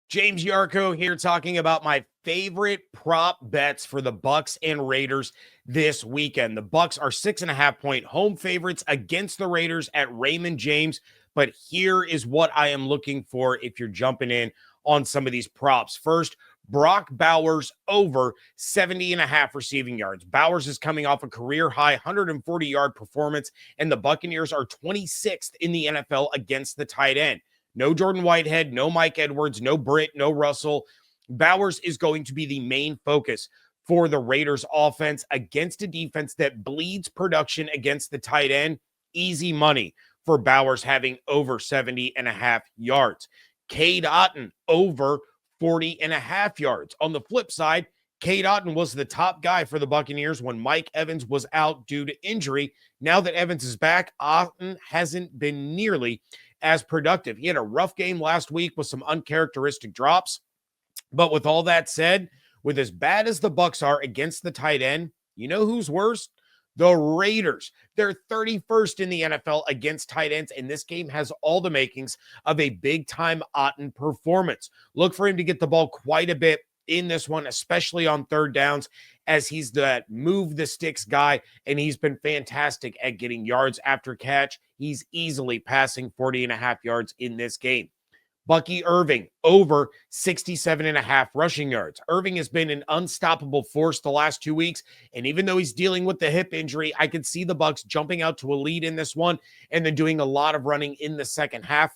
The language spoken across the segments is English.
James Yarcho here talking about my favorite prop bets for the Bucs and Raiders this weekend. The Bucs are 6.5-point home favorites against the Raiders at Raymond James, but here is what I am looking for if you're jumping in on some of these props. First, Brock Bowers over 70.5 receiving yards. Bowers is coming off a career-high 140-yard performance, and the Buccaneers are 26th in the NFL against the tight end. No Jordan Whitehead, no Mike Edwards, no Britt, no Russell. Bowers is going to be the main focus for the Raiders offense against a defense that bleeds production against the tight end. Easy money for Bowers having over 70.5 yards. Cade Otton over 40.5 yards. On the flip side, Cade Otton was the top guy for the Buccaneers when Mike Evans was out due to injury. Now that Evans is back, Otton hasn't been nearly as productive. He had a rough game last week with some uncharacteristic drops. But with all that said, with as bad as the Bucs are against the tight end, you know who's worse? The Raiders. They're 31st in the NFL against tight ends, and this game has all the makings of a big-time Otton performance. Look for him to get the ball quite a bit in this one, especially on third downs, as he's that move the sticks guy, and he's been fantastic at getting yards after catch. He's easily passing 40.5 yards in this game. Bucky Irving over 67.5 rushing yards. Irving has been an unstoppable force the last 2 weeks, and even though he's dealing with the hip injury, I could see the Bucs jumping out to a lead in this one and then doing a lot of running in the second half.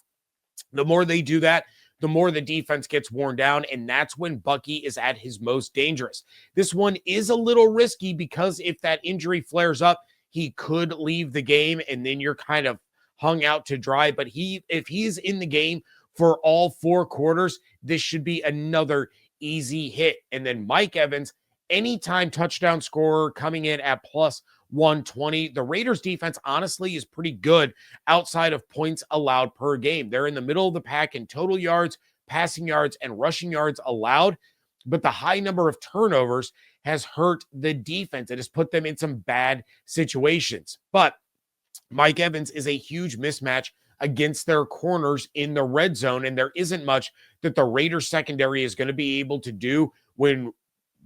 The more they do that, the more the defense gets worn down, and that's when Bucky is at his most dangerous. This one is a little risky because if that injury flares up, he could leave the game, and then you're kind of hung out to dry. But if he's in the game for all 4 quarters, this should be another easy hit. And then Mike Evans, anytime touchdown scorer, coming in at plus 120. The Raiders defense, honestly, is pretty good outside of points allowed per game. They're in the middle of the pack in total yards, passing yards, and rushing yards allowed. But the high number of turnovers has hurt the defense. It has put them in some bad situations. But Mike Evans is a huge mismatch against their corners in the red zone, and there isn't much that the Raiders secondary is going to be able to do when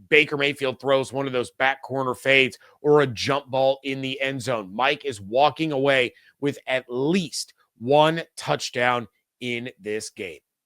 Baker Mayfield throws one of those back corner fades or a jump ball in the end zone. Mike is walking away with at least 1 touchdown in this game.